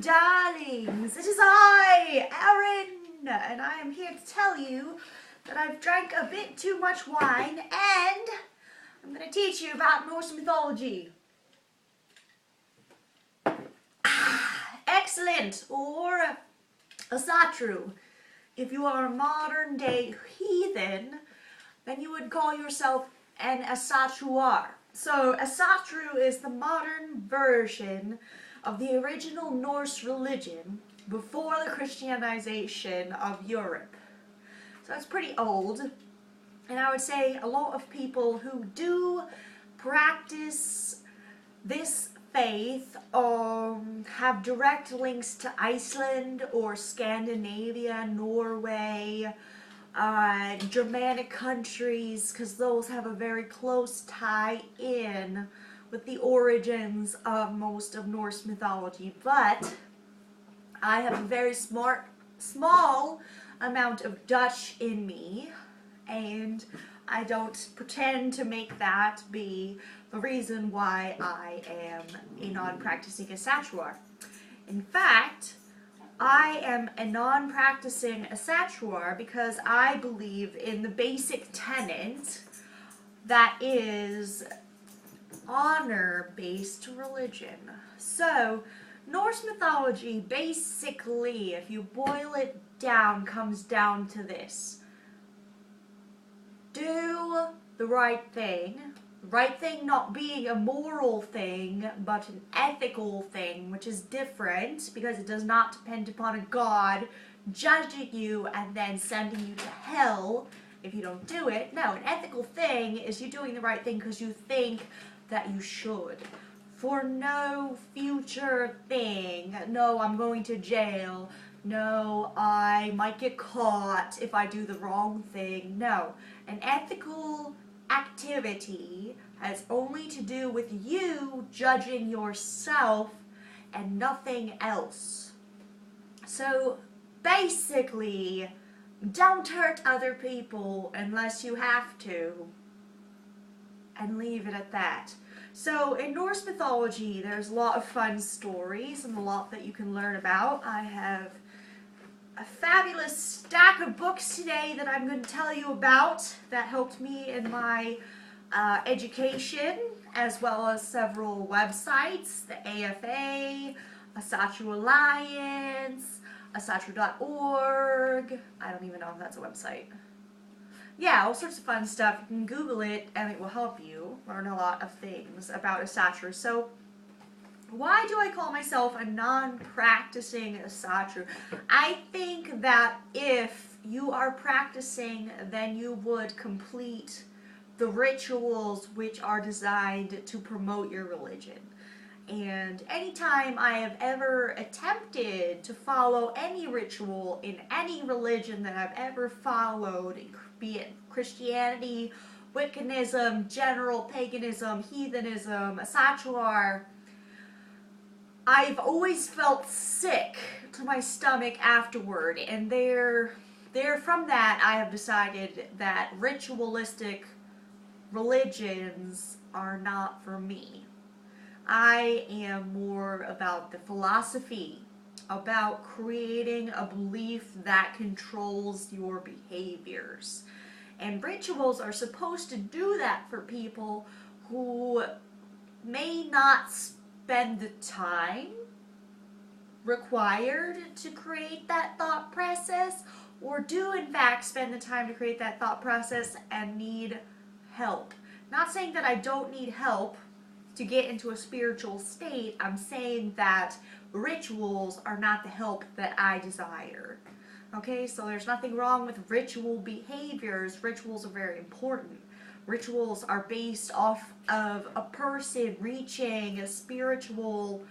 darlings, it is I, Erin, and I am here to tell you that I've drank a bit too much wine and I'm going to teach you about Norse mythology. Excellent, or Asatru. If you are a modern day heathen, then you would call yourself an Asatruar. So Asatru is the modern version of the original Norse religion before the Christianization of Europe. So it's pretty old, and I would say a lot of people who do practice this faith have direct links to Iceland or Scandinavia, Norway, Germanic countries, because those have a very close tie-in with the origins of most of Norse mythology. But I have a very small amount of Dutch in me, and I don't pretend to make that be the reason why I am a non-practicing Asatruar. In fact, I am a non-practicing Asatruar because I believe in the basic tenet that is honor-based religion. So, Norse mythology basically, if you boil it down, comes down to this. Do the right thing. The right thing not being a moral thing, but an ethical thing, which is different because it does not depend upon a god judging you and then sending you to hell if you don't do it. No, an ethical thing is you doing the right thing because you think that you should. For no future thing. No, I'm going to jail. No, I might get caught if I do the wrong thing. No, an ethical activity has only to do with you judging yourself and nothing else. So basically, don't hurt other people unless you have to, and leave it at that. So in Norse mythology, there's a lot of fun stories and a lot that you can learn about. I have a fabulous stack of books today that I'm going to tell you about that helped me in my education, as well as several websites, the AFA, Asatru Alliance, Asatru.org. I don't even know if that's a website. Yeah, all sorts of fun stuff. You can Google it and it will help you learn a lot of things about Asatru. So, why do I call myself a non-practicing Asatru? I think that if you are practicing, then you would complete the rituals which are designed to promote your religion. And anytime I have ever attempted to follow any ritual in any religion that I've ever followed, be it Christianity, Wiccanism, general paganism, heathenism, Asatruar, I've always felt sick to my stomach afterward, and from that I have decided that ritualistic religions are not for me. I am more about the philosophy, about creating a belief that controls your behaviors. And rituals are supposed to do that for people who may not spend the time required to create that thought process, or do in fact spend the time to create that thought process and need help. Not saying that I don't need help to get into a spiritual state. I'm saying that rituals are not the help that I desire. Okay, so there's nothing wrong with ritual behaviors. Rituals are very important. Rituals are based off of a person reaching a spiritual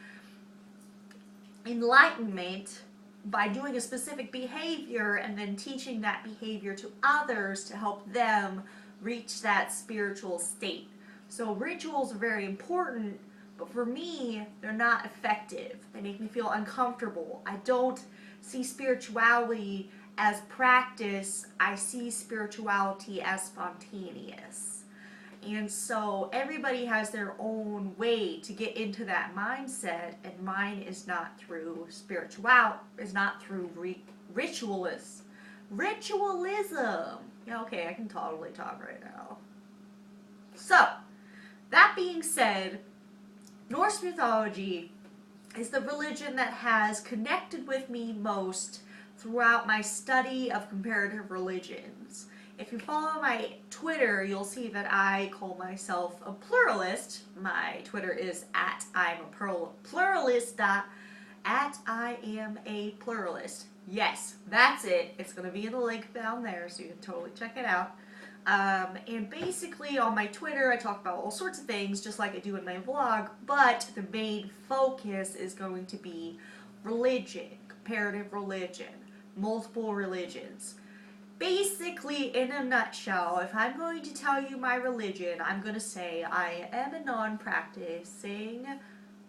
enlightenment by doing a specific behavior and then teaching that behavior to others to help them reach that spiritual state. So rituals are very important, but for me, they're not effective. They make me feel uncomfortable. I don't see spirituality as practice. I see spirituality as spontaneous. And so everybody has their own way to get into that mindset, and mine is not through is not through ritualism. Yeah, okay, I can totally talk right now. So, that being said, Norse mythology is the religion that has connected with me most throughout my study of comparative religions. If you follow my Twitter, you'll see that I call myself a pluralist. My Twitter is @IamAPluralist. @IamAPluralist. Yes, that's it. It's going to be in the link down there, so you can totally check it out. And basically on my Twitter, I talk about all sorts of things, just like I do in my vlog, but the main focus is going to be religion, comparative religion, multiple religions. Basically, in a nutshell, if I'm going to tell you my religion, I'm going to say I am a non-practicing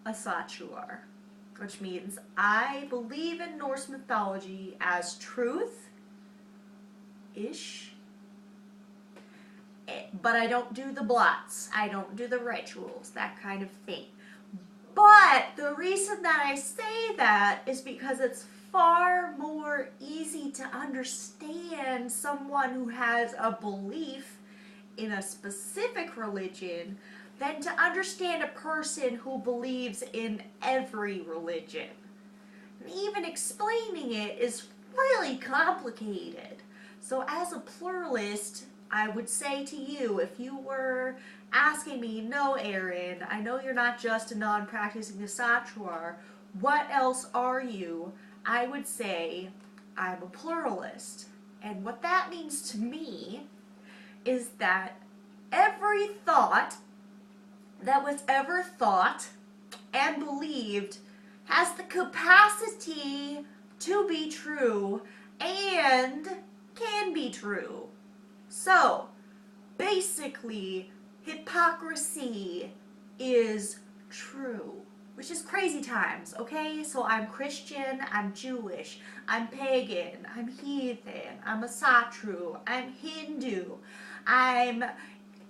Asatru, which means I believe in Norse mythology as truth-ish, but I don't do the blots, I don't do the rituals, that kind of thing. But the reason that I say that is because it's far more easy to understand someone who has a belief in a specific religion than to understand a person who believes in every religion. And even explaining it is really complicated. So as a pluralist, I would say to you, if you were asking me, no, Erin, I know you're not just a non-practicing Asatru, what else are you? I would say I'm a pluralist. And what that means to me is that every thought that was ever thought and believed has the capacity to be true and can be true. So, basically, hypocrisy is true, which is crazy times, okay? So I'm Christian, I'm Jewish, I'm pagan, I'm heathen, I'm Asatru, I'm Hindu, I'm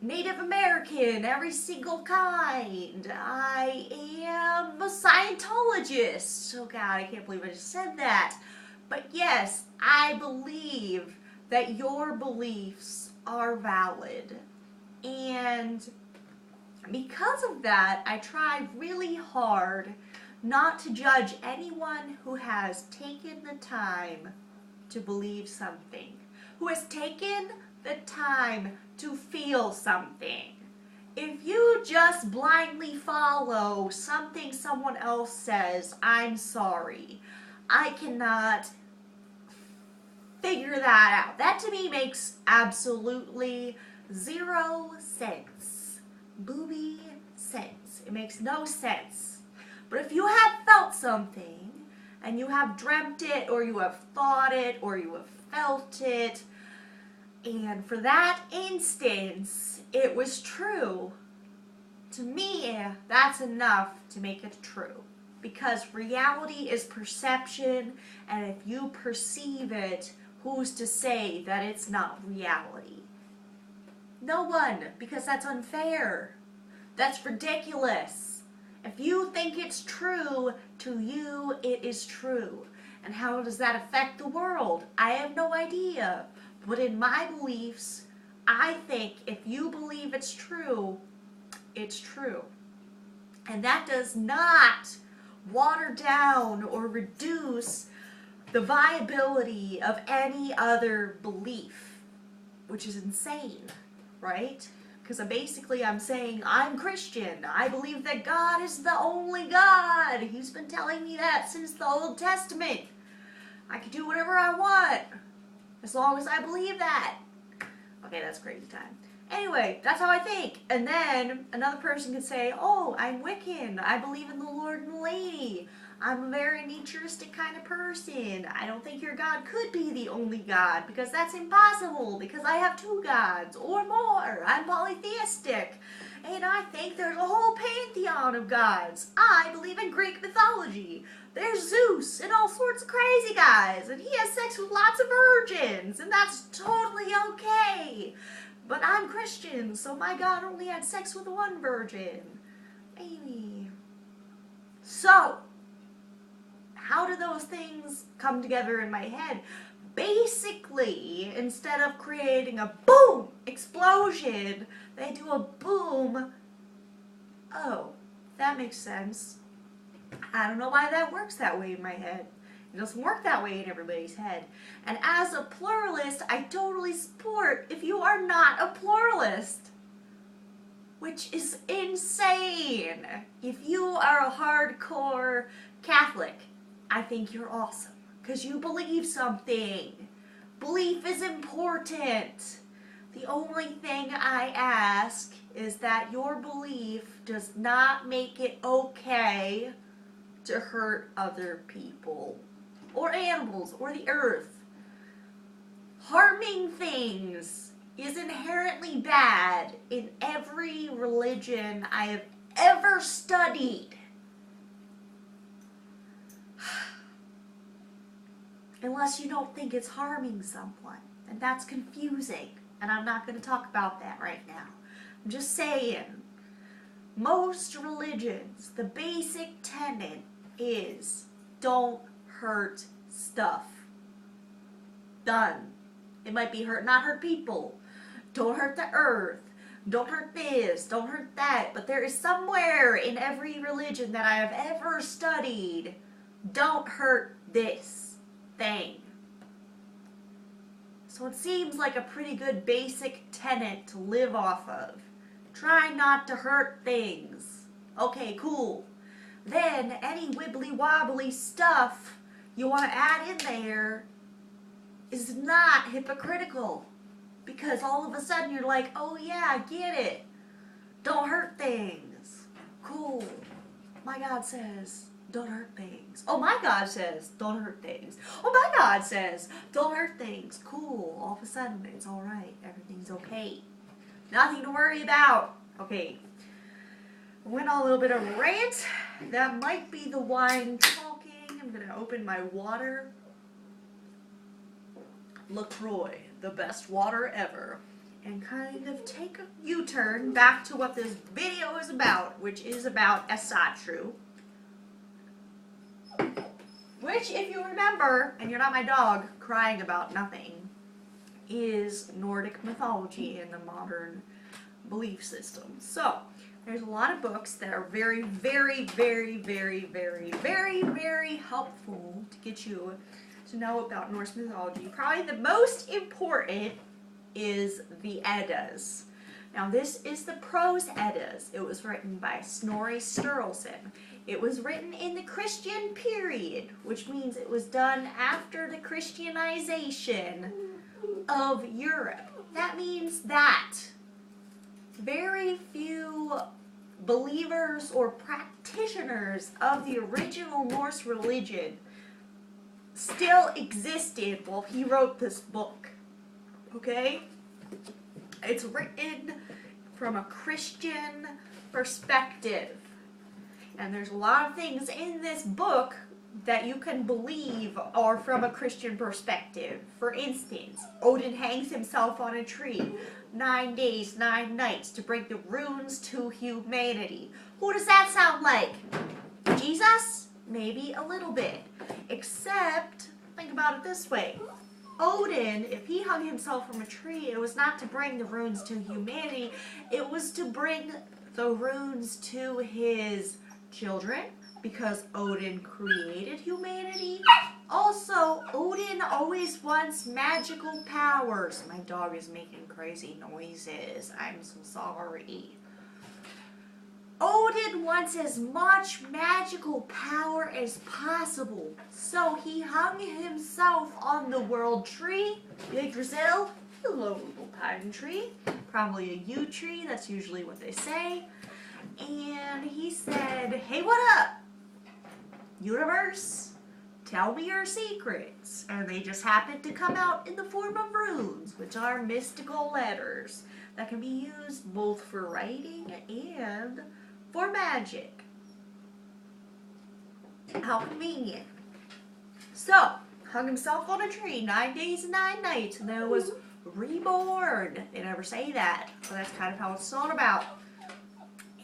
Native American, every single kind. I am a Scientologist. Oh God, I can't believe I just said that. But yes, I believe that your beliefs are valid. And because of that, I try really hard not to judge anyone who has taken the time to believe something, who has taken the time to feel something. If you just blindly follow something someone else says, I'm sorry, I cannot figure that out. That to me makes absolutely zero sense. Booby sense. It makes no sense. But if you have felt something, and you have dreamt it, or you have thought it, or you have felt it, and for that instance, it was true, to me, that's enough to make it true. Because reality is perception, and if you perceive it, who's to say that it's not reality? No one, because that's unfair. That's ridiculous. If you think it's true, to you it is true. And how does that affect the world? I have no idea. But in my beliefs, I think if you believe it's true, it's true. And that does not water down or reduce the viability of any other belief, which is insane, right? Because basically I'm saying I'm Christian. I believe that God is the only God. He's been telling me that since the Old Testament. I can do whatever I want as long as I believe that. Okay, that's crazy time. Anyway, that's how I think. And then another person could say, oh, I'm Wiccan. I believe in the Lord and the Lady. I'm a very naturistic kind of person. I don't think your God could be the only God because that's impossible because I have two gods or more. I'm polytheistic. And I think there's a whole pantheon of gods. I believe in Greek mythology. There's Zeus and all sorts of crazy guys. And he has sex with lots of virgins. And that's totally okay. But I'm Christian, so my God only had sex with one virgin. Amy. So, how do those things come together in my head? Basically, instead of creating a boom explosion, they do a boom. Oh, that makes sense. I don't know why that works that way in my head. It doesn't work that way in everybody's head. And as a pluralist, I totally support if you are not a pluralist, which is insane. If you are a hardcore Catholic, I think you're awesome because you believe something. Belief is important. The only thing I ask is that your belief does not make it okay to hurt other people or animals or the earth. Harming things is inherently bad in every religion I have ever studied. Unless you don't think it's harming someone, and that's confusing, and I'm not going to talk about that right now. I'm just saying, most religions, the basic tenet is don't hurt stuff. Done. It might be not hurt people. Don't hurt the earth. Don't hurt this. Don't hurt that. But there is somewhere in every religion that I have ever studied, don't hurt this thing. So it seems like a pretty good basic tenet to live off of. Try not to hurt things. Okay, cool. Then any wibbly wobbly stuff you want to add in there is not hypocritical. Because all of a sudden you're like, oh yeah, I get it. Don't hurt things. Cool. My God says, don't hurt things. Oh, my God says, don't hurt things. Oh, my God says, don't hurt things. Cool. All of a sudden, it's all right. Everything's okay. Nothing to worry about. Okay. I went on a little bit of a rant. That might be the wine talking. I'm going to open my water. LaCroix, the best water ever. And kind of take a U-turn back to what this video is about, which is about Asatru. Which, if you remember, and you're not my dog crying about nothing, is Nordic mythology in the modern belief system. So, there's a lot of books that are very, very, very, very, very, very, very helpful to get you to know about Norse mythology. Probably the most important is the Eddas. Now, this is the Prose Eddas. It was written by Snorri Sturluson. It was written in the Christian period, which means it was done after the Christianization of Europe. That means that very few believers or practitioners of the original Norse religion still existed while he wrote this book. Okay? It's written from a Christian perspective. And there's a lot of things in this book that you can believe are from a Christian perspective. For instance, Odin hangs himself on a tree 9 days, 9 nights to bring the runes to humanity. Who does that sound like? Jesus? Maybe a little bit. Except, think about it this way. Odin, if he hung himself from a tree, it was not to bring the runes to humanity. It was to bring the runes to his children, because Odin created humanity. Also, Odin always wants magical powers. My dog is making crazy noises. I'm so sorry. Odin wants as much magical power as possible, so he hung himself on the world tree. Yggdrasil, hello little pine tree, probably a yew tree, that's usually what they say. And he said, hey, what up? Universe, tell me your secrets. And they just happened to come out in the form of runes, which are mystical letters that can be used both for writing and for magic. How convenient. So, hung himself on a tree 9 days and 9 nights, and there was reborn. They never say that, but that's kind of how it's thought about.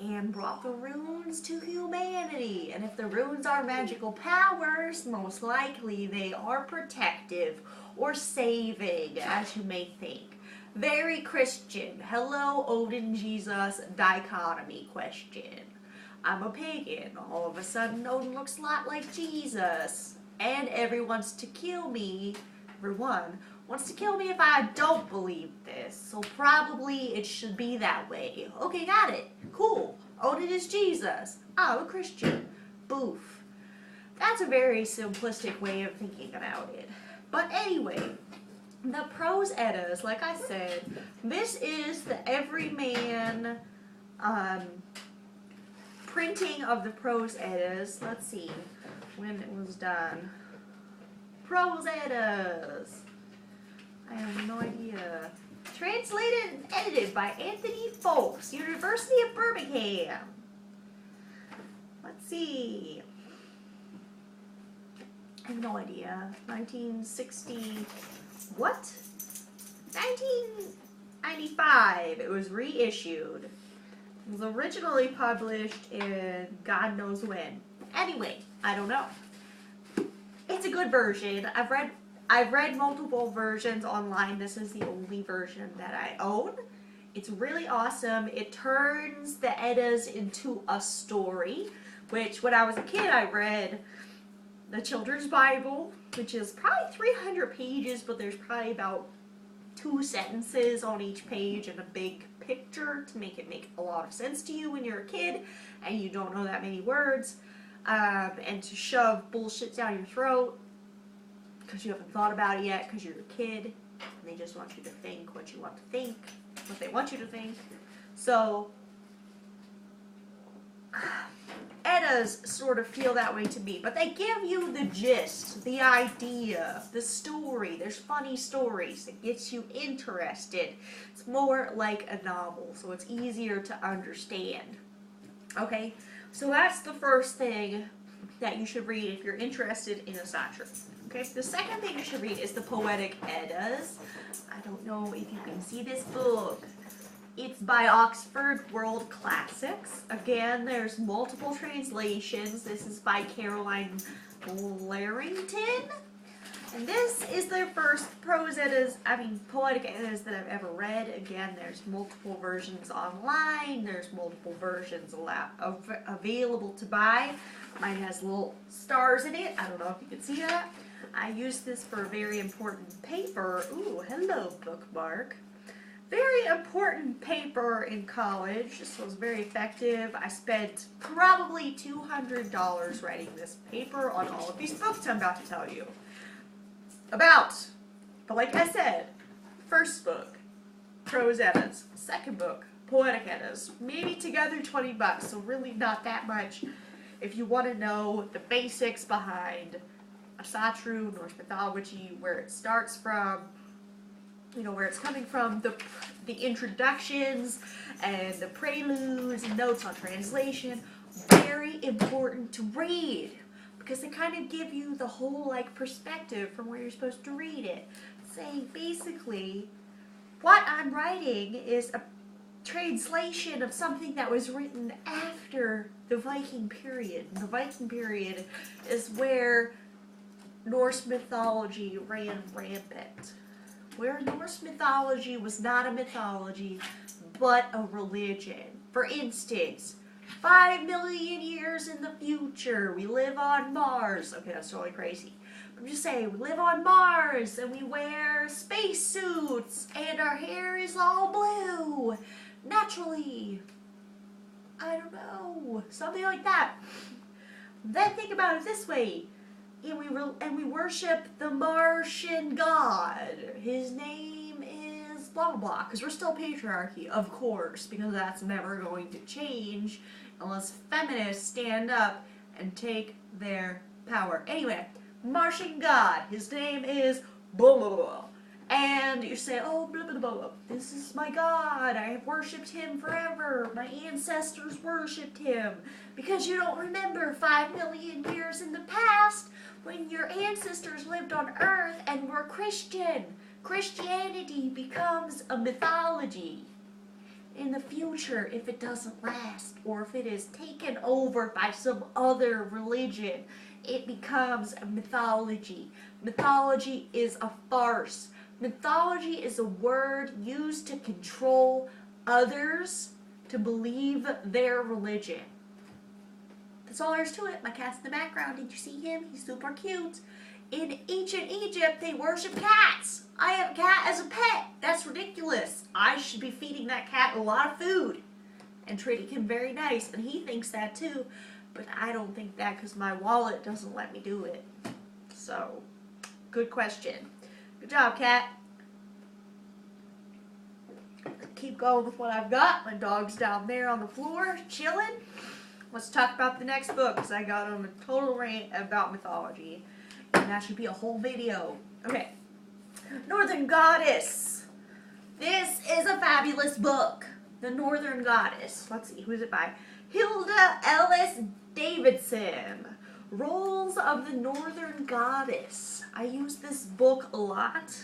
And brought the runes to humanity. And if the runes are magical powers, most likely they are protective or saving, as you may think. Very Christian. Hello, Odin, Jesus, dichotomy question. I'm a pagan. All of a sudden, Odin looks a lot like Jesus. And everyone wants to kill me. Everyone wants to kill me if I don't believe this. So probably it should be that way. Okay, got it. Cool. Odin is Jesus. I'm a Christian. Boof. That's a very simplistic way of thinking about it. But anyway, the Prose Eddas, like I said, this is the everyman printing of the Prose Eddas. Let's see when it was done. Prose Eddas. I have no idea. Translated and edited by Anthony Folks, University of Birmingham. Let's see. I have no idea. 1960. What? 1995. It was reissued. It was originally published in God knows when. Anyway, I don't know. It's a good version. I've read multiple versions online. This is the only version that I own. It's really awesome. It turns the Eddas into a story, which when I was a kid I read the Children's Bible, which is probably 300 pages, but there's probably about 2 sentences on each page and a big picture to make it make a lot of sense to you when you're a kid and you don't know that many words, and to shove bullshit down your throat because you haven't thought about it yet because you're a kid and they just want you to think what you want to think, what they want you to think. So Eddas sort of feel that way to me, but they give you the gist, the idea, the story. There's funny stories. It gets you interested. It's more like a novel, so it's easier to understand. Okay, so that's the first thing that you should read if you're interested in Asatru. Okay, the second thing you should read is the Poetic Eddas. I don't know if you can see this book. It's by Oxford World Classics. Again, there's multiple translations. This is by Caroline Larrington. And this is their first Poetic Eddas that I've ever read. Again, there's multiple versions online. There's multiple versions available to buy. Mine has little stars in it. I don't know if you can see that. I used this for a very important paper. Ooh, hello, bookmark. Very important paper in college. This was very effective. I spent probably $200 writing this paper on all of these books I'm about to tell you about. But like I said, first book, Prose Eddas. Second book, Poetic Eddas. Maybe together $20, so really not that much if you want to know the basics behind Asatru, Norse mythology, where it starts from, where it's coming from, the introductions and the preludes and notes on translation. Very important to read because they kind of give you the whole perspective from where you're supposed to read it. Saying basically, what I'm writing is a translation of something that was written after the Viking period. And the Viking period is where Norse mythology ran rampant. Where Norse mythology was not a mythology, but a religion. For instance, 5 million years in the future, we live on Mars. Okay, that's totally crazy. I'm just saying, we live on Mars, and we wear spacesuits, and our hair is all blue. Naturally. I don't know. Something like that. Then think about it this way. And we worship the Martian god. His name is blah blah blah. Because we're still patriarchy, of course, because that's never going to change unless feminists stand up and take their power. Anyway, Martian god. His name is blah blah blah. And you say, oh, blah blah blah. This is my god. I have worshipped him forever. My ancestors worshipped him. Because you don't remember 5 million years in the past when your ancestors lived on Earth and were Christian. Christianity becomes a mythology in the future if it doesn't last, or if it is taken over by some other religion. It becomes a mythology. Mythology is a farce. Mythology is a word used to control others to believe their religion. That's all there is to it. My cat's in the background. Did you see him? He's super cute. In ancient Egypt, they worship cats. I have a cat as a pet. That's ridiculous. I should be feeding that cat a lot of food and treating him very nice. And he thinks that too. But I don't think that because my wallet doesn't let me do it. So, good question. Good job, cat. Keep going with what I've got. My dog's down there on the floor, chilling. Let's talk about the next book, because I got on a total rant about mythology. And that should be a whole video. Okay. Northern Goddess. This is a fabulous book. The Northern Goddess. Let's see, who's it by? Hilda Ellis Davidson. Roles of the Northern Goddess. I use this book a lot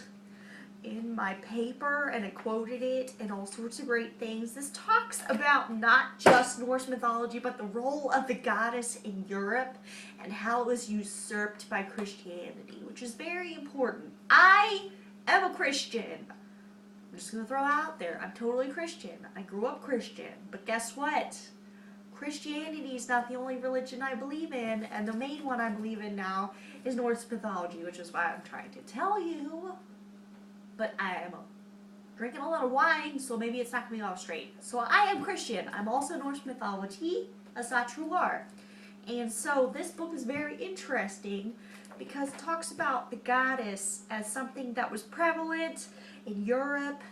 in my paper, and I quoted it and all sorts of great things. This talks about not just Norse mythology, but the role of the goddess in Europe and how it was usurped by Christianity, which is very important. I am a Christian. I'm just going to throw it out there. I'm totally Christian. I grew up Christian. But guess what? Christianity is not the only religion I believe in, and the main one I believe in now is Norse mythology, which is why I'm trying to tell you. But I am drinking a lot of wine, so maybe it's not coming off straight. So I am Christian. I'm also Norse mythology, Asatru. And so this book is very interesting because it talks about the goddess as something that was prevalent in Europe,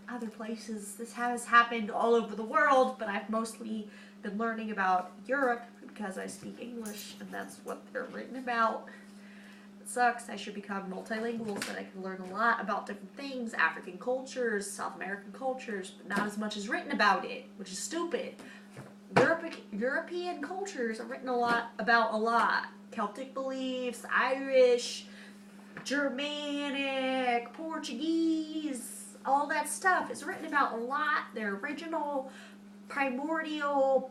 other places. This has happened all over the world, but I've mostly been learning about Europe because I speak English, and that's what they're written about. Sucks. I should become multilingual so that I can learn a lot about different things, African cultures, South American cultures, but not as much as written about it, which is stupid. European cultures are written a lot about a lot. Celtic beliefs, Irish, Germanic, Portuguese, all that stuff is written about a lot. Their original, primordial,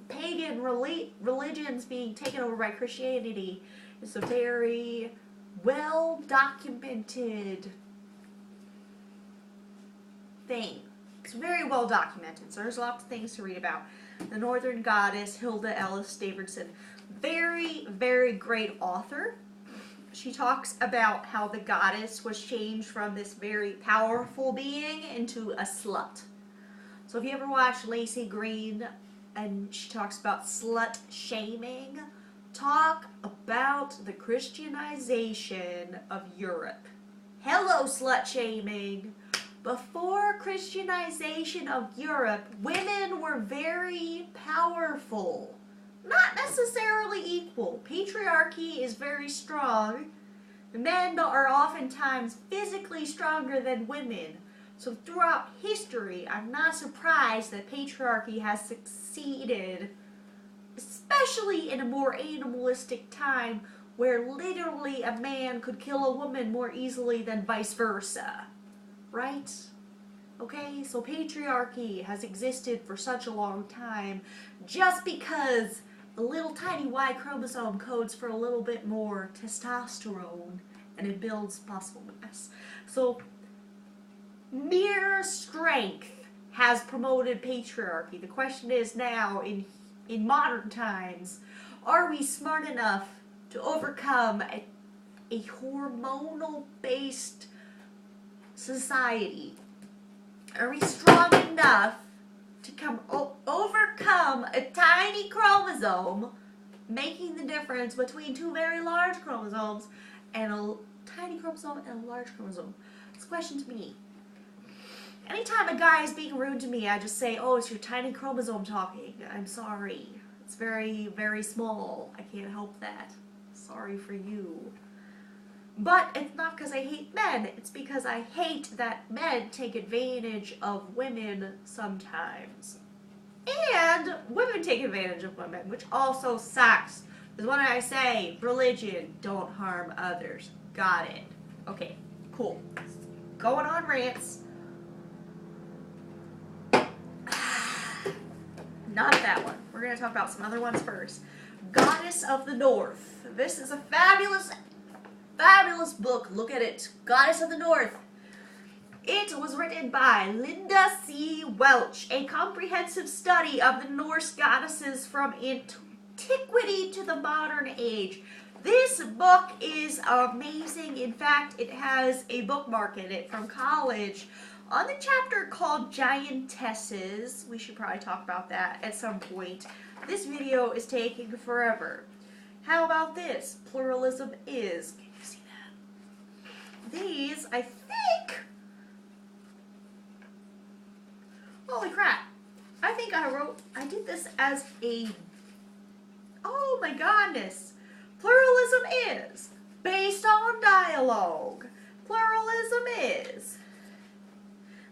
pagan religions being taken over by Christianity. It's a very well-documented thing. It's very well documented, so there's lots of things to read about. The Northern Goddess, Hilda Ellis Davidson. Very, very great author. She talks about how the goddess was changed from this very powerful being into a slut. So if you ever watch Lacey Green and she talks about slut shaming, talk about the Christianization of Europe. Hello, slut shaming. Before Christianization of Europe, women were very powerful. Not necessarily equal. Patriarchy is very strong. Men are oftentimes physically stronger than women. So throughout history, I'm not surprised that patriarchy has succeeded, especially in a more animalistic time where literally a man could kill a woman more easily than vice versa. Right? Okay, so patriarchy has existed for such a long time just because a little tiny Y chromosome codes for a little bit more testosterone and it builds muscle mass. So mere strength has promoted patriarchy. The question is now, in modern times, are we smart enough to overcome a hormonal-based society? Are we strong enough to overcome a tiny chromosome, making the difference between two very large chromosomes and a tiny chromosome and a large chromosome? It's a question to me. Anytime a guy is being rude to me, I just say, oh, it's your tiny chromosome talking. I'm sorry. It's very, very small. I can't help that. Sorry for you. But it's not because I hate men. It's because I hate that men take advantage of women sometimes. And women take advantage of women, which also sucks. Because when I say religion, don't harm others. Got it. Okay, cool. going on rants. Not that one. We're going to talk about some other ones first. Goddess of the North. This is a fabulous, fabulous book. Look at it. Goddess of the North. It was written by Linda C. Welch, a comprehensive study of the Norse goddesses from antiquity to the modern age. This book is amazing. In fact, it has a bookmark in it from college on the chapter called Giantesses. We should probably talk about that at some point. This video is taking forever. How about this? Pluralism is. Can you see that? These, I think. Holy crap. I think I did this as a. Oh my goodness. Pluralism is based on dialogue. Pluralism is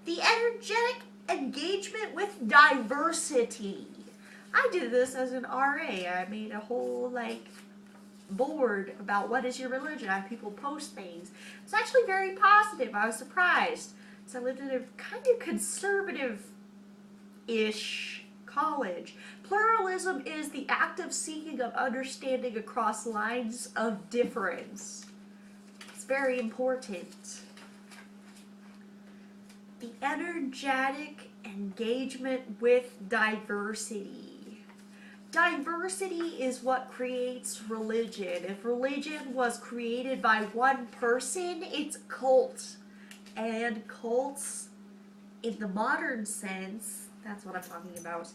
the energetic engagement with diversity. I did this as an RA. I made a whole board about what is your religion. I have people post things. It's actually very positive. I was surprised. So I lived in a kind of conservative-ish college. Pluralism is the active seeking of understanding across lines of difference. It's very important. The energetic engagement with diversity. Diversity is what creates religion. If religion was created by one person, it's a cult. And cults, in the modern sense, that's what I'm talking about.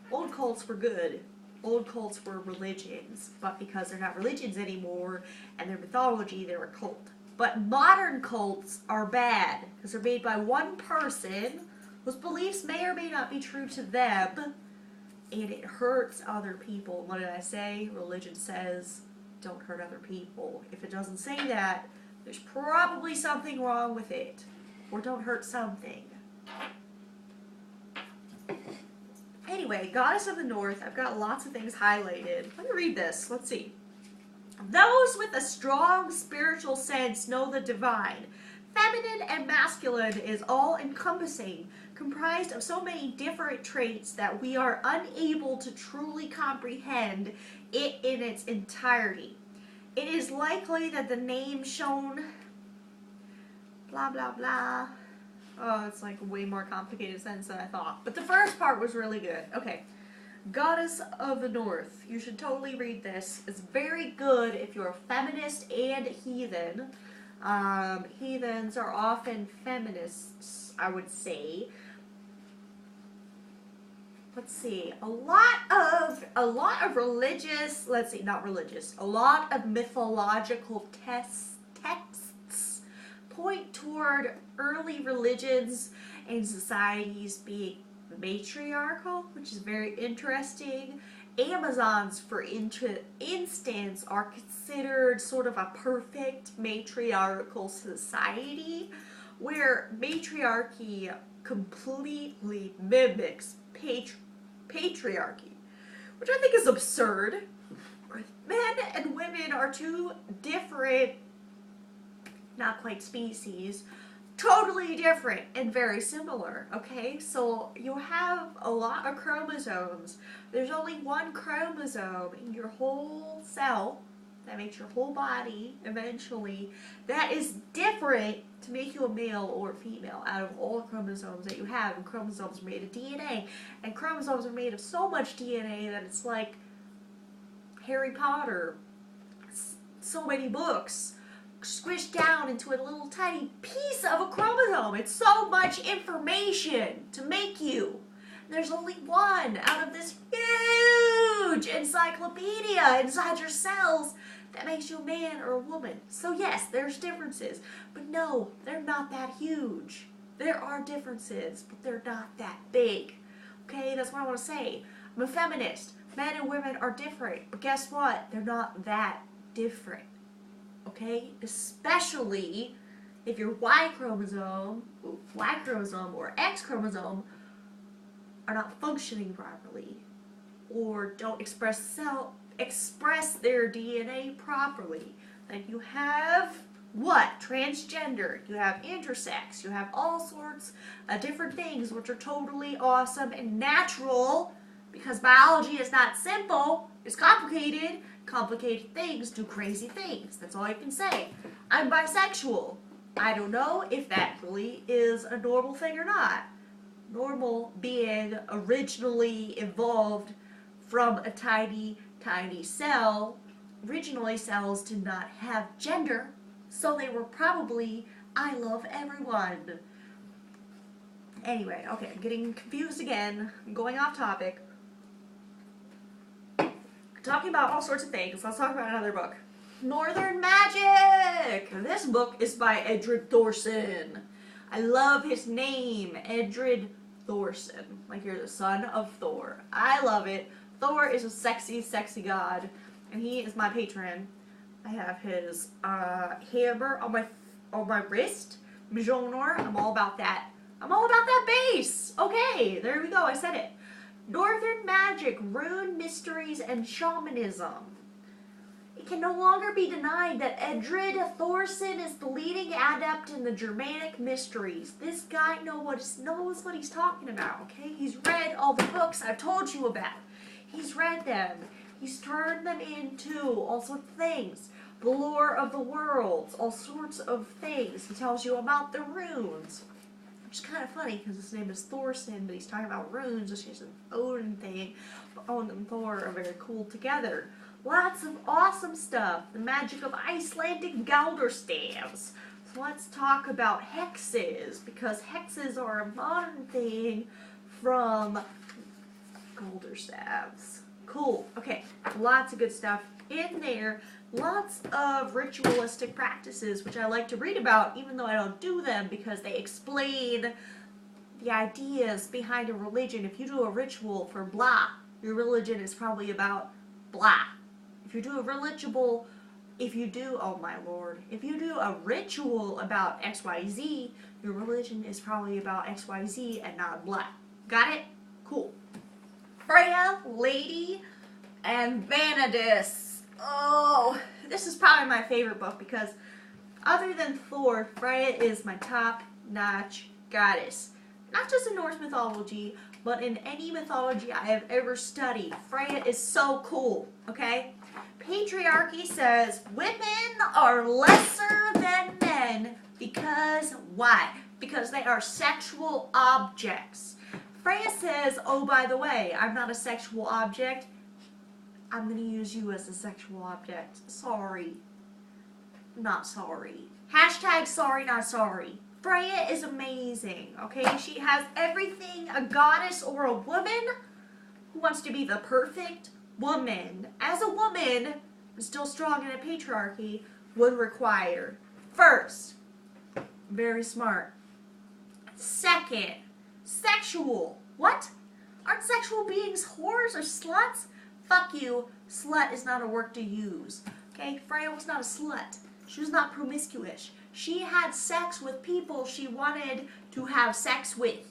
Old cults were good. Old cults were religions. But because they're not religions anymore, and they're mythology, they're a cult. But modern cults are bad, because they're made by one person, whose beliefs may or may not be true to them, and it hurts other people. What did I say? Religion says, don't hurt other people. If it doesn't say that, there's probably something wrong with it. Or don't hurt something. Anyway, Goddess of the North, I've got lots of things highlighted. Let me read this. Let's see. Those with a strong spiritual sense know the divine. Feminine and masculine is all-encompassing, comprised of so many different traits that we are unable to truly comprehend it in its entirety. It is likely that the name shown, blah, blah, blah. Oh, it's like a way more complicated sentence than I thought. But the first part was really good. Okay. Goddess of the North. You should totally read this. It's very good if you're a feminist and heathen. Heathens are often feminists, I would say. Let's see. A lot of religious, a lot of mythological texts point toward early religions and societies being matriarchal, which is very interesting. Amazons, for instance, are considered sort of a perfect matriarchal society where matriarchy completely mimics patriarchy, which I think is absurd. Men and women are two different, not quite species, totally different and very similar, okay? So you have a lot of chromosomes. There's only one chromosome in your whole cell that makes your whole body eventually that is different to make you a male or a female out of all the chromosomes that you have. And chromosomes are made of DNA. And chromosomes are made of so much DNA that it's like Harry Potter. So many books squished down into a little tiny piece of a chromosome. It's so much information to make you. There's only one out of this huge encyclopedia inside your cells that makes you a man or a woman. So yes, there's differences, but no, they're not that huge. There are differences, but they're not that big. Okay, that's what I want to say. I'm a feminist. Men and women are different, but guess what? They're not that different. Okay, especially if your Y chromosome or X chromosome are not functioning properly or don't express their DNA properly. Then you have what? Transgender, you have intersex, you have all sorts of different things which are totally awesome and natural, because biology is not simple, it's complicated. Complicated things do crazy things. That's all I can say. I'm bisexual. I don't know if that really is a normal thing or not. Normal being originally evolved from a tiny, tiny cell. Originally, cells did not have gender, so they were probably, I love everyone. Anyway, okay, I'm getting confused again. I'm going off topic. Talking about all sorts of things, let's talk about another book. Northern Magic! This book is by Edred Thorson. I love his name, Edred Thorson. Like you're the son of Thor. I love it. Thor is a sexy, sexy god, and he is my patron. I have his hammer on my wrist. Mjolnir. I'm all about that. I'm all about that base. Okay, there we go. I said it. Northern Magic, Rune Mysteries, and Shamanism. It can no longer be denied that Edred Thorson is the leading adept in the Germanic mysteries. This guy knows what he's talking about, okay? He's read all the books I've told you about. He's read them. He's turned them into all sorts of things. The lore of the worlds, all sorts of things. He tells you about the runes. Which is kind of funny because his name is Thorson, but he's talking about runes, which is an Odin thing. But Odin and Thor are very cool together. Lots of awesome stuff. The magic of Icelandic Galderstaves. So let's talk about hexes, because hexes are a modern thing from Galderstaves. Cool. Okay, lots of good stuff in there. Lots of ritualistic practices, which I like to read about, even though I don't do them, because they explain the ideas behind a religion. If you do a ritual for blah, your religion is probably about blah. If you do a ritual about XYZ, your religion is probably about XYZ and not blah. Got it? Cool. Freya, Lady, and Vanadis. Oh, this is probably my favorite book because other than Thor, Freya is my top-notch goddess. Not just in Norse mythology, but in any mythology I have ever studied. Freya is so cool, okay? Patriarchy says women are lesser than men because why? Because they are sexual objects. Freya says, oh, by the way, I'm not a sexual object. I'm going to use you as a sexual object. Sorry. Not sorry. Hashtag sorry, not sorry. Freya is amazing, okay? She has everything a goddess or a woman who wants to be the perfect woman, as a woman, still strong in a patriarchy, would require. First, very smart. Second, sexual. What? Aren't sexual beings whores or sluts? Fuck you. Slut is not a word to use. Okay? Freya was not a slut. She was not promiscuous. She had sex with people she wanted to have sex with.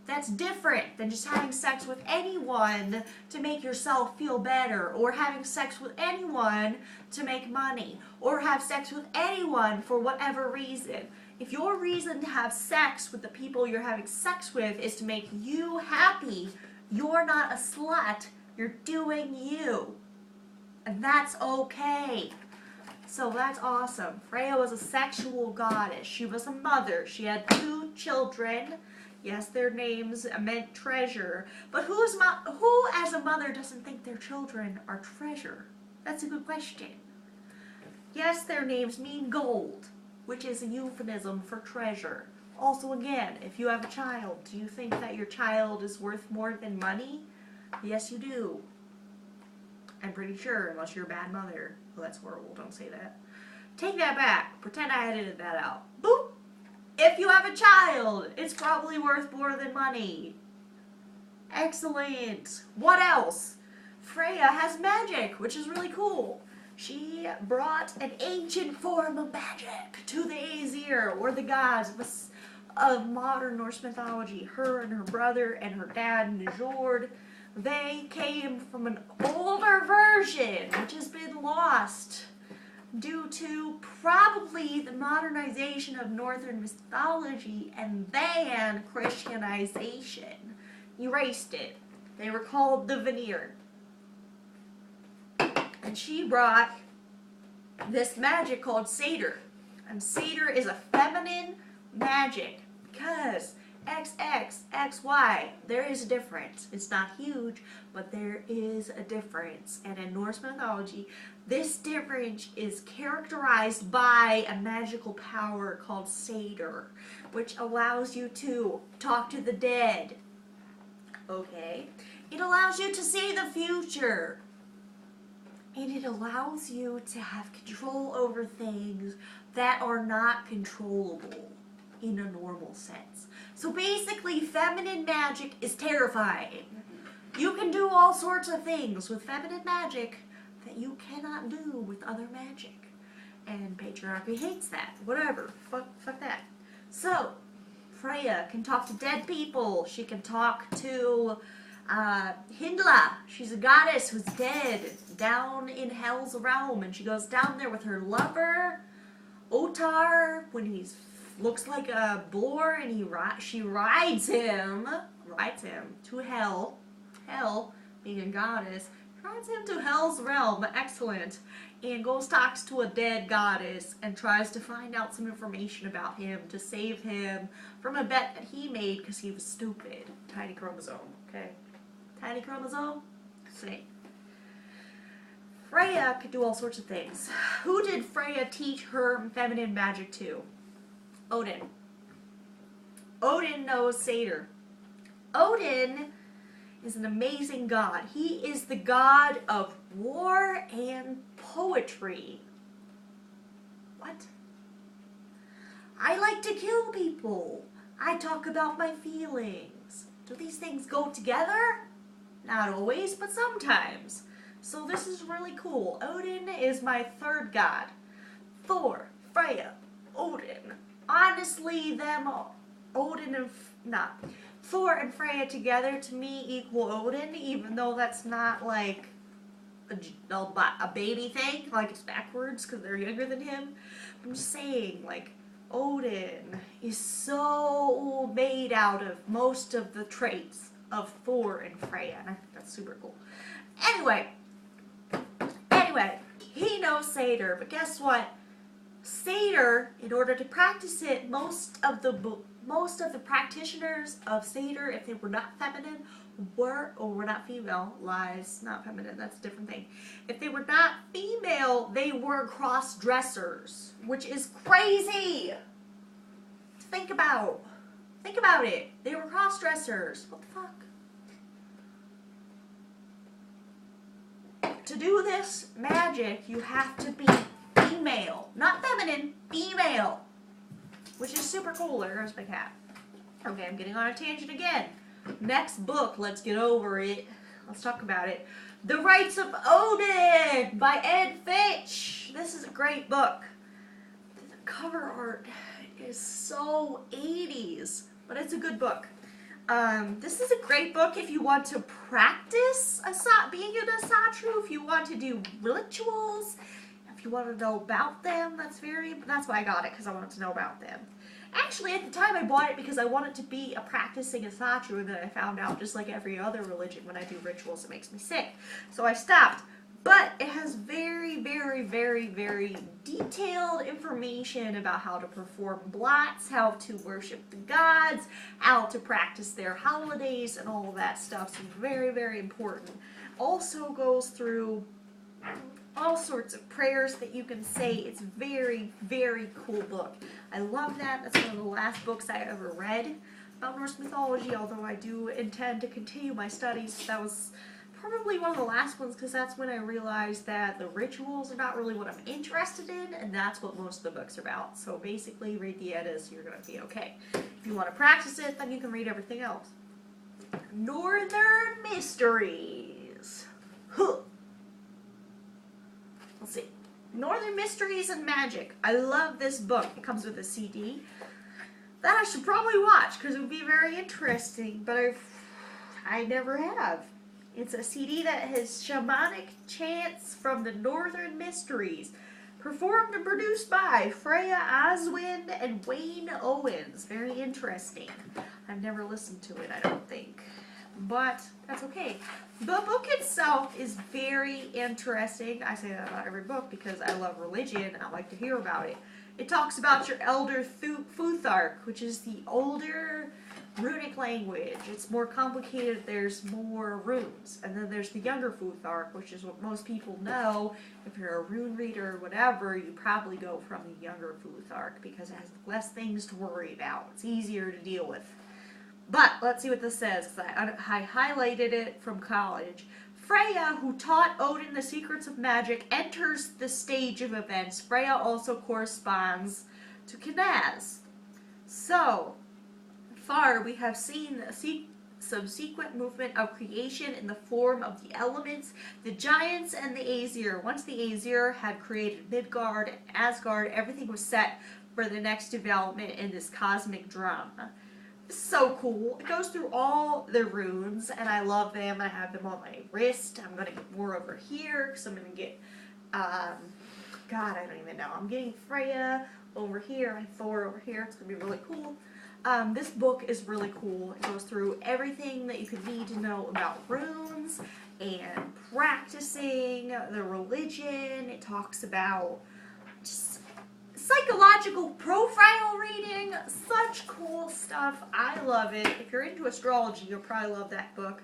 That's different than just having sex with anyone to make yourself feel better, or having sex with anyone to make money, or have sex with anyone for whatever reason. If your reason to have sex with the people you're having sex with is to make you happy, you're not a slut. You're doing you. And that's okay. So that's awesome. Freya was a sexual goddess. She was a mother. She had 2 children. Yes, their names meant treasure. But who as a mother doesn't think their children are treasure? That's a good question. Yes, their names mean gold, which is a euphemism for treasure. Also, again, if you have a child, do you think that your child is worth more than money? Yes, you do. I'm pretty sure, unless you're a bad mother. Well, that's horrible. Don't say that. Take that back. Pretend I edited that out. Boop! If you have a child, it's probably worth more than money. Excellent. What else? Freya has magic, which is really cool. She brought an ancient form of magic to the Aesir, or the gods of modern Norse mythology. Her and her brother and her dad, Njord, they came from an older version, which has been lost due to probably the modernization of Northern mythology and then Christianization. Erased it. They were called the Veneer. And she brought this magic called Satyr. And Satyr is a feminine magic because XX, XY, there is a difference. It's not huge, but there is a difference. And in Norse mythology, this difference is characterized by a magical power called Satyr, which allows you to talk to the dead. Okay? It allows you to see the future. And it allows you to have control over things that are not controllable in a normal sense. So basically, feminine magic is terrifying. You can do all sorts of things with feminine magic that you cannot do with other magic. And patriarchy hates that. Whatever. Fuck that. So, Freya can talk to dead people. She can talk to Hyndla. She's a goddess who's dead down in Hell's realm. And she goes down there with her lover, Otar, when he's looks like a boar, and she rides him to hell. Hell, being a goddess, rides him to Hell's realm. Excellent. And goes talks to a dead goddess and tries to find out some information about him to save him from a bet that he made because he was stupid. Tiny chromosome, okay? Tiny chromosome? Same. Freya could do all sorts of things. Who did Freya teach her feminine magic to? Odin. Odin knows Satyr. Odin is an amazing god. He is the god of war and poetry. What? I like to kill people. I talk about my feelings. Do these things go together? Not always, but sometimes. So this is really cool. Odin is my third god. Thor, Freya, Odin. Honestly, Thor and Freya together to me equal Odin, even though that's not like a baby thing, like it's backwards because they're younger than him. I'm just saying, like, Odin is so made out of most of the traits of Thor and Freya, and I think that's super cool. Anyway, he knows Satyr, but guess what? Satyr, in order to practice it, most of the practitioners of Satyr, if they were not feminine, were not female, lies, not feminine, that's a different thing. If they were not female, they were cross-dressers, which is crazy to think about. Think about it. They were cross-dressers. What the fuck? To do this magic, you have to be female. Not feminine, female. Which is super cool. There goes my cat. Okay, I'm getting on a tangent again. Next book, let's get over it. Let's talk about it. The Rights of Odin by Ed Fitch. This is a great book. The cover art is so 80s, but it's a good book. This is a great book if you want to practice being an Asatru, if you want to do rituals, if you want to know about them. That's why I got it, because I wanted to know about them. Actually, at the time I bought it because I wanted to be a practicing Asatru, and then I found out, just like every other religion, when I do rituals it makes me sick. So I stopped. But it has very, very, very, very detailed information about how to perform blots, how to worship the gods, how to practice their holidays, and all of that stuff. So very, very important. Also goes through all sorts of prayers that you can say. It's very, very cool book. I love that. That's one of the last books I ever read about Norse mythology, although I do intend to continue my studies. That was probably one of the last ones, because that's when I realized that the rituals are not really what I'm interested in, and that's what most of the books are about. So basically, read the Eddas, you're going to be okay. If you want to practice it, then you can read everything else. Northern Mysteries. Huh. Let's see. Northern Mysteries and Magic. I love this book. It comes with a CD that I should probably watch, because it would be very interesting, but I never have. It's a CD that has shamanic chants from the Northern Mysteries. Performed and produced by Freya Aswind and Wayne Owens. Very interesting. I've never listened to it, I don't think. But that's okay. The book itself is very interesting. I say that about every book because I love religion and I like to hear about it. It talks about your elder Futhark, which is the older runic language. It's more complicated. There's more runes. And then there's the younger Futhark, which is what most people know. If you're a rune reader or whatever, you probably go from the younger Futhark because it has less things to worry about. It's easier to deal with. But let's see what this says, because I highlighted it from college. Freya, who taught Odin the secrets of magic, enters the stage of events. Freya also corresponds to Knaz. So far, we have seen a subsequent movement of creation in the form of the elements, the giants, and the Aesir. Once the Aesir had created Midgard and Asgard, everything was set for the next development in this cosmic drama. So cool. It goes through all the runes, and I love them. I have them on my wrist. I'm going to get more over here, because I'm going to get, God, I don't even know. I'm getting Freya over here, and Thor over here. It's going to be really cool. This book is really cool. It goes through everything that you could need to know about runes, and practicing the religion. It talks about just psychological profile reading, such cool stuff. I love it. If you're into astrology, you'll probably love that book.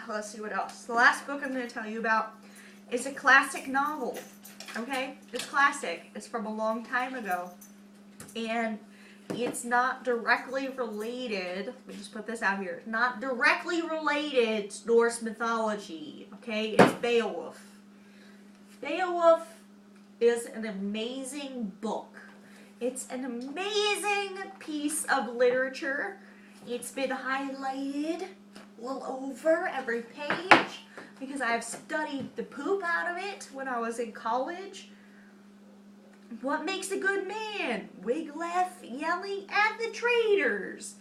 Let's see what else. The last book I'm going to tell you about is a classic novel. Okay? It's classic. It's from a long time ago. And it's not directly related, let me just put this out here, not directly related to Norse mythology. Okay? It's Beowulf. Beowulf is an amazing book. It's an amazing piece of literature. It's been highlighted all over every page because I've studied the poop out of it when I was in college. What makes a good man? Wiglaf yelling at the traitors.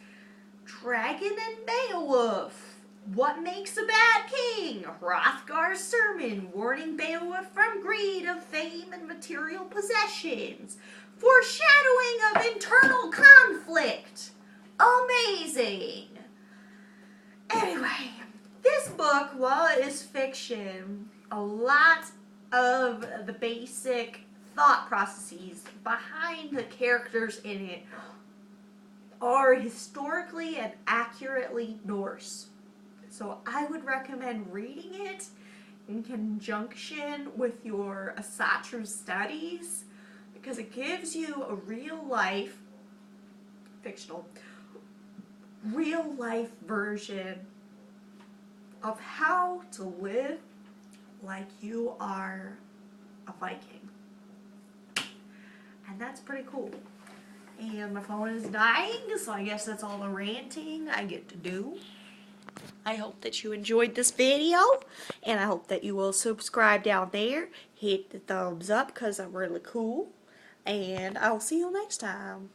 Dragon and Beowulf. What makes a bad king? Hrothgar's sermon warning Beowulf from greed of fame and material possessions. Foreshadowing of internal conflict. Amazing. Anyway, this book, while it is fiction, a lot of the basic thought processes behind the characters in it are historically and accurately Norse. So I would recommend reading it in conjunction with your Asatru studies because it gives you a real-life, fictional, real-life version of how to live like you are a Viking. And that's pretty cool. And my phone is dying, so I guess that's all the ranting I get to do. I hope that you enjoyed this video, and I hope that you will subscribe down there, hit the thumbs up because I'm really cool, and I'll see you next time.